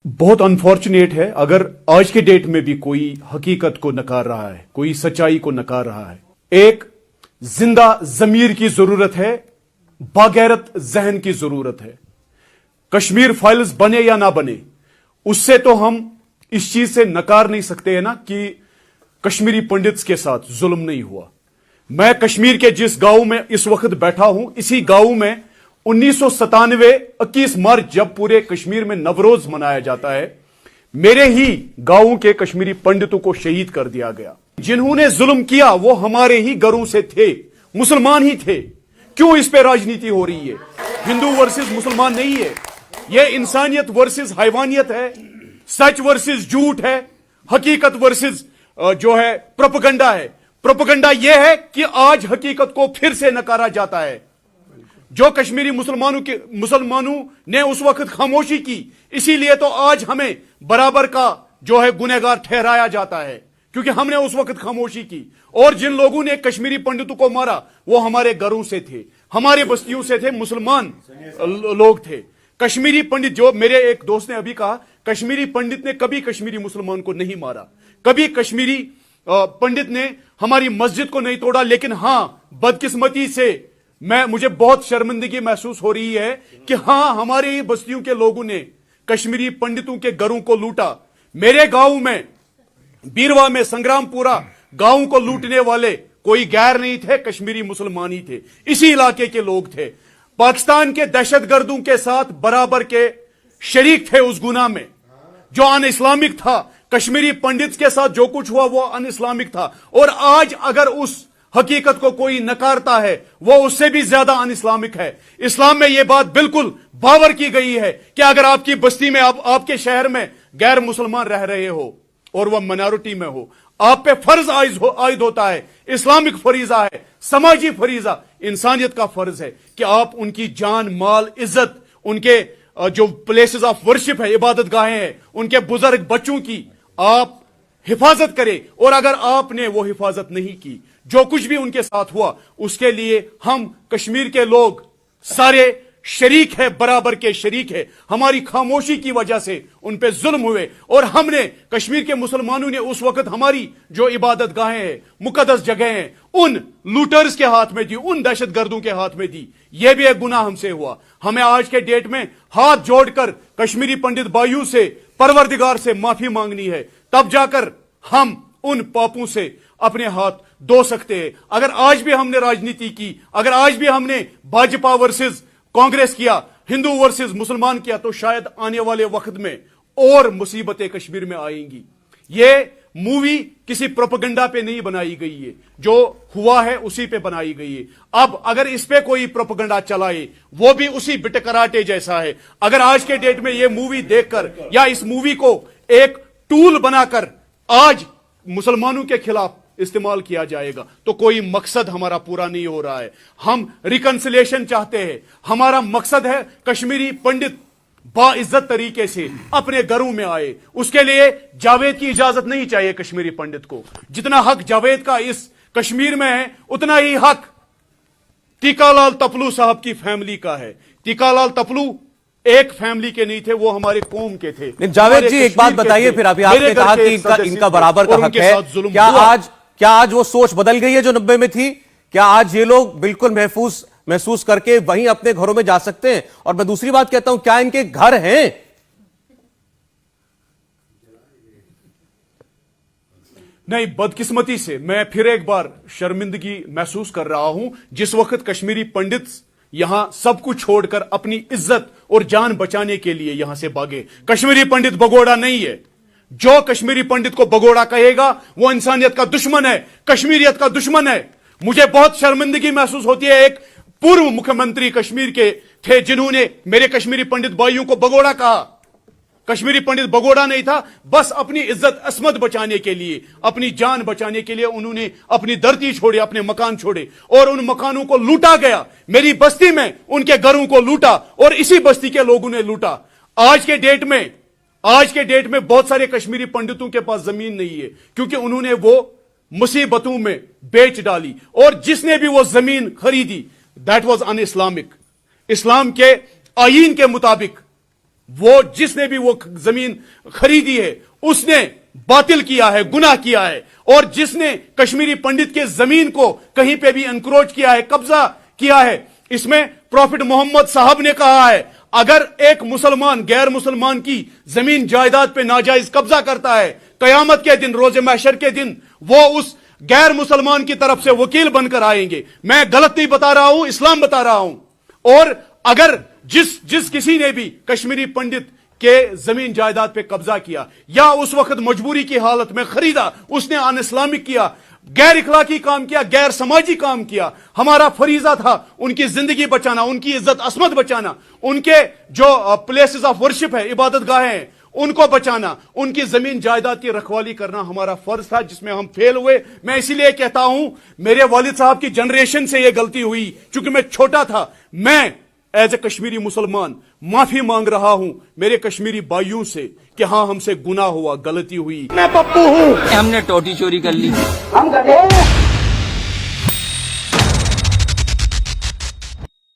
बहुत अनफॉर्चुनेट है अगर आज के डेट में भी कोई हकीकत को नकार रहा है, कोई सच्चाई को नकार रहा है। एक जिंदा जमीर की जरूरत है, बागैरत जहन की जरूरत है। कश्मीर फाइल्स बने या ना बने, उससे तो हम इस चीज से नकार नहीं सकते हैं ना कि कश्मीरी पंडित्स के साथ जुल्म नहीं हुआ। मैं कश्मीर के जिस गांव में इस वक्त बैठा हूं, इसी गांव में 1997 21 मार्च जब पूरे कश्मीर में नवरोज मनाया जाता है, मेरे ही गांव के कश्मीरी पंडितों को शहीद कर दिया गया। जिन्होंने जुल्म किया वो हमारे ही घरों से थे, मुसलमान ही थे। क्यों इस पे राजनीति हो रही है? हिंदू वर्सेस मुसलमान नहीं है, यह इंसानियत वर्सेस हैवानियत है, सच वर्सेस झूठ है, हकीकत वर्सेस जो है प्रोपेगेंडा है। प्रोपेगेंडा यह है कि आज हकीकत को फिर से नकारा जाता है। जो कश्मीरी मुसलमानों ने उस वक्त खामोशी की, इसीलिए तो आज हमें बराबर का जो है गुनहगार ठहराया जाता है, क्योंकि हमने उस वक्त खामोशी की। और जिन लोगों ने कश्मीरी पंडितों को मारा वो हमारे घरों से थे, हमारे बस्तियों से थे, मुसलमान लोग थे। कश्मीरी पंडित, जो मेरे एक दोस्त ने अभी कहा, कश्मीरी पंडित ने कभी कश्मीरी मुसलमान को नहीं मारा, कभी कश्मीरी पंडित ने हमारी मस्जिद को नहीं तोड़ा। लेकिन हां, बदकिस्मती से मुझे बहुत शर्मिंदगी महसूस हो रही है कि हां, हमारे ही बस्तियों के लोगों ने कश्मीरी पंडितों के घरों को लूटा। मेरे गांव में, बीरवा में, संग्रामपुरा गांव को लूटने वाले कोई गैर नहीं थे, कश्मीरी मुसलमान ही थे, इसी इलाके के लोग थे। पाकिस्तान के दहशतगर्दों के साथ बराबर के शरीक थे उस गुनाह में जो अन इस्लामिक था। कश्मीरी पंडित के साथ जो कुछ हुआ वो अन इस्लामिक था। और आज अगर उस हकीकत को कोई नकारता है वो उससे भी ज्यादा अन इस्लामिक है। इस्लाम में यह बात बिल्कुल बावर की गई है कि अगर आपकी बस्ती में, आपके शहर में गैर मुसलमान रह रहे हो और वह माइनॉरिटी में हो, आप पे फर्ज आयद होता है, इस्लामिक फरीजा है, समाजी फरीजा, इंसानियत का फर्ज है कि आप उनकी जान, माल, इज्जत, उनके जो प्लेसेस ऑफ वर्शिप है, इबादत गाहें हैं, उनके बुजुर्ग बच्चों की आप हिफाजत करें। और अगर आपने वो हिफाजत नहीं की, जो कुछ भी उनके साथ हुआ, उसके लिए हम कश्मीर के लोग सारे शरीक है, बराबर के शरीक है। हमारी खामोशी की वजह से उन पे जुल्म हुए और हमने, कश्मीर के मुसलमानों ने उस वक्त हमारी जो इबादत गाहें हैं, मुकद्दस जगह हैं, उन लूटर्स के हाथ में दी, उन दहशतगर्दों के हाथ में दी। यह भी एक गुनाह हमसे हुआ। हमें आज के डेट में हाथ जोड़कर कश्मीरी पंडित भाइयों से, परवरदिगार से माफी मांगनी है, तब जाकर हम उन पापों से अपने हाथ धो सकते हैं। अगर आज भी हमने राजनीति की, अगर आज भी हमने भाजपा वर्सेस कांग्रेस किया, हिंदू वर्सेस मुसलमान किया, तो शायद आने वाले वक्त में और मुसीबतें कश्मीर में आएंगी। ये मूवी किसी प्रोपेगेंडा पे नहीं बनाई गई है, जो हुआ है उसी पे बनाई गई है। अब अगर इस पे कोई प्रोपेगेंडा चलाए, वो भी उसी बिटकराटे जैसा है। अगर आज के डेट में ये मूवी देखकर या इस मूवी को एक टूल बनाकर आज मुसलमानों के खिलाफ इस्तेमाल किया जाएगा, तो कोई मकसद हमारा पूरा नहीं हो रहा है। हम रिकंसिलिएशन चाहते हैं। हमारा मकसद है कश्मीरी पंडित बाइज्जत तरीके से अपने घरों में आए। उसके लिए जावेद की इजाजत नहीं चाहिए कश्मीरी पंडित को। जितना हक जावेद का इस कश्मीर में है, उतना ही हक टीकालाल तपलू साहब की फैमिली का है। टीकालाल तपलू एक फैमिली के नहीं थे, वो हमारे कौम के थे। जावेद जी, एक बात बताइए, फिर अभी आपने कहा कि इनका बराबर का हक है, क्या आज वो सोच बदल गई है जो 90 में थी? क्या आज ये लोग बिल्कुल महसूस करके वहीं अपने घरों में जा सकते हैं? और मैं दूसरी बात कहता हूं, क्या इनके घर हैं? नहीं, बदकिस्मती से मैं फिर एक बार शर्मिंदगी महसूस कर रहा हूं। जिस वक्त कश्मीरी पंडित यहां सब कुछ छोड़कर अपनी इज्जत और जान बचाने के लिए यहां से भागे। कश्मीरी पंडित भगोड़ा नहीं है। जो कश्मीरी पंडित को भगोड़ा कहेगा वो इंसानियत का दुश्मन है, कश्मीरियत का दुश्मन है। मुझे बहुत शर्मिंदगी महसूस होती है। एक पूर्व मुख्यमंत्री कश्मीर के थे जिन्होंने मेरे कश्मीरी पंडित भाइयों को भगोड़ा कहा। कश्मीरी पंडित भगोड़ा नहीं था, बस अपनी इज्जत असमत बचाने के लिए, अपनी जान बचाने के लिए उन्होंने अपनी धरती छोड़ी, अपने मकान छोड़े और उन मकानों को लूटा गया। मेरी बस्ती में उनके घरों को लूटा और इसी बस्ती के लोगों ने लूटा। आज के डेट में बहुत सारे कश्मीरी पंडितों के पास जमीन नहीं है, क्योंकि उन्होंने वो मुसीबतों में बेच डाली। और जिसने भी वो जमीन खरीदी, दैट वाज अन इस्लामिक। इस्लाम के आईन के मुताबिक वो जिसने भी वो जमीन खरीदी है उसने बातिल किया है, गुनाह किया है। और जिसने कश्मीरी पंडित के जमीन को कहीं पे भी एनक्रोच किया है, कब्जा किया है, इसमें प्रॉफिट मोहम्मद साहब ने कहा है अगर एक मुसलमान गैर मुसलमान की जमीन जायदाद पे नाजायज कब्जा करता है, कयामत के दिन, रोजे महशर के दिन वो उस गैर मुसलमान की तरफ से वकील बनकर आएंगे। मैं गलत नहीं बता रहा हूं, इस्लाम बता रहा हूं। और अगर जिस किसी ने भी कश्मीरी पंडित के जमीन जायदाद पे कब्जा किया या उस वक्त मजबूरी की हालत में खरीदा, उसने अन इस्लामिक किया, गैर इखलाकी काम किया, गैर समाजी काम किया, हमारा फरीजा था उनकी जिंदगी बचाना, उनकी इज्जत असमत बचाना, उनके जो प्लेसेस ऑफ वर्शिप है, इबादत गाहें हैं, उनको बचाना, उनकी जमीन जायदाद की रखवाली करना हमारा फर्ज था, जिसमें हम फेल हुए। मैं इसीलिए कहता हूं मेरे वालिद साहब की जनरेशन से यह गलती हुई, चूंकि मैं छोटा था। मैं एज ए कश्मीरी मुसलमान माफी मांग रहा हूं मेरे कश्मीरी भाइयों से कि हां हमसे गुनाह हुआ, गलती हुई। मैं पप्पू हूं, हमने टोटी चोरी कर ली, हम गधे हैं।